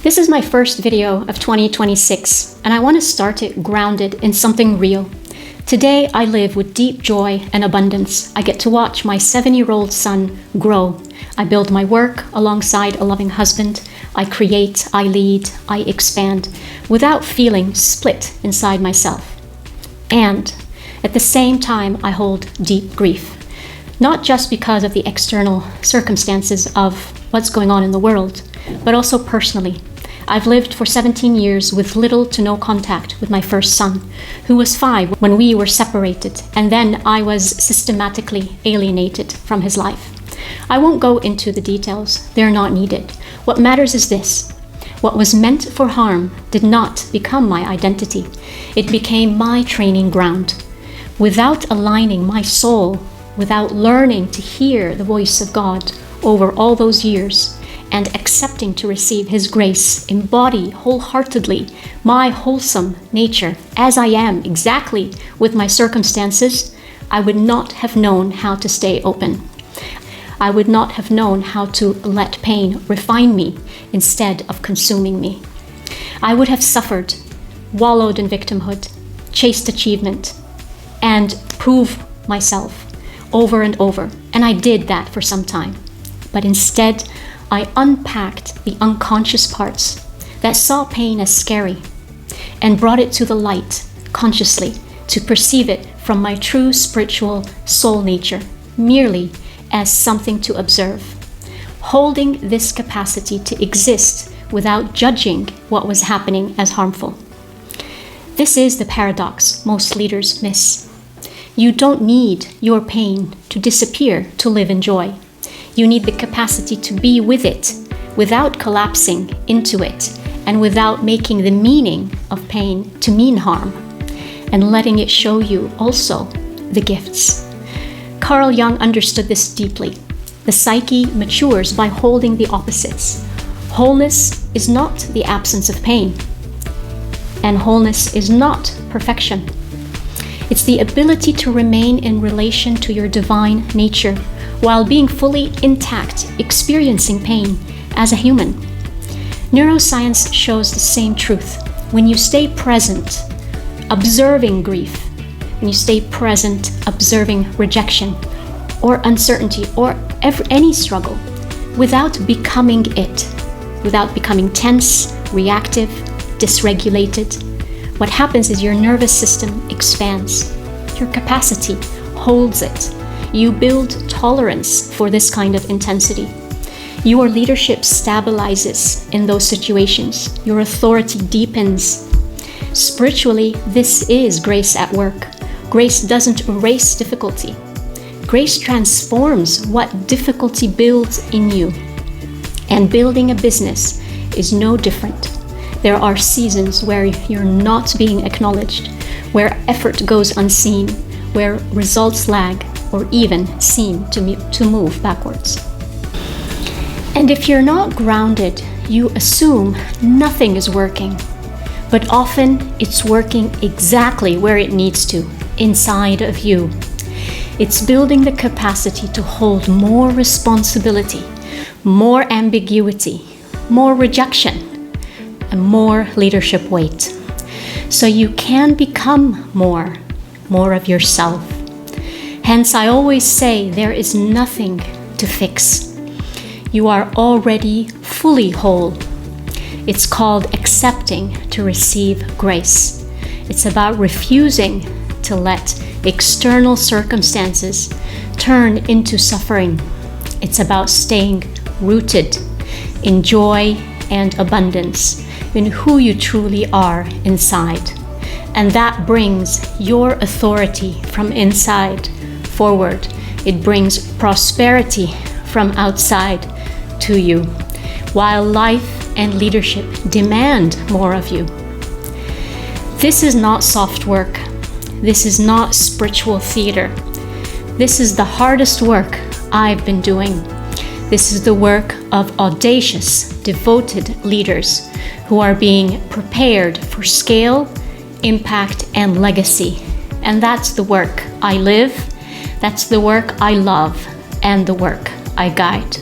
This is my first video of 2026, and I want to start it grounded in something real. Today, I live with deep joy and abundance. I get to watch my 7-year-old son grow. I build my work alongside a loving husband. I create, I lead, I expand without feeling split inside myself. And at the same time, I hold deep grief, not just because of the external circumstances of what's going on in the world, but also personally. I've lived for 17 years with little to no contact with my first son, who was 5 when we were separated, and then I was systematically alienated from his life. I won't go into the details, they're not needed. What matters is this: what was meant for harm did not become my identity. It became my training ground. Without aligning my soul, without learning to hear the voice of God over all those years, and accepting to receive His grace, embody wholeheartedly my wholesome nature as I am exactly with my circumstances, I would not have known how to stay open. I would not have known how to let pain refine me instead of consuming me. I would have suffered, wallowed in victimhood, chased achievement, and proved myself over and over. And I did that for some time. But instead, I unpacked the unconscious parts that saw pain as scary and brought it to the light consciously to perceive it from my true spiritual soul nature, merely as something to observe, holding this capacity to exist without judging what was happening as harmful. This is the paradox most leaders miss. You don't need your pain to disappear to live in joy. You need the capacity to be with it without collapsing into it and without making the meaning of pain to mean harm, and letting it show you also the gifts. Carl Jung understood this deeply. The psyche matures by holding the opposites. Wholeness is not the absence of pain, and wholeness is not perfection. It's the ability to remain in relation to your divine nature while being fully intact, experiencing pain as a human. Neuroscience shows the same truth. When you stay present, observing grief, when you stay present, observing rejection or uncertainty or any struggle, without becoming it, without becoming tense, reactive, dysregulated, what happens is your nervous system expands. Your capacity holds it. You build tolerance for this kind of intensity. Your leadership stabilizes in those situations. Your authority deepens. Spiritually, this is grace at work. Grace doesn't erase difficulty. Grace transforms what difficulty builds in you. And building a business is no different. There are seasons where you're not being acknowledged, where effort goes unseen, where results lag, or even seem to move backwards. And if you're not grounded, you assume nothing is working. But often it's working exactly where it needs to, inside of you. It's building the capacity to hold more responsibility, more ambiguity, more rejection, and more leadership weight. So you can become more of yourself. Hence, I always say there is nothing to fix. You are already fully whole. It's called accepting to receive grace. It's about refusing to let external circumstances turn into suffering. It's about staying rooted in joy and abundance, in who you truly are inside. And that brings your authority from inside forward. It brings prosperity from outside to you, while life and leadership demand more of you. This is not soft work. This is not spiritual theater. This is the hardest work I've been doing. This is the work of audacious, devoted leaders who are being prepared for scale, impact, and legacy. And that's the work I live, that's the work I love, and the work I guide.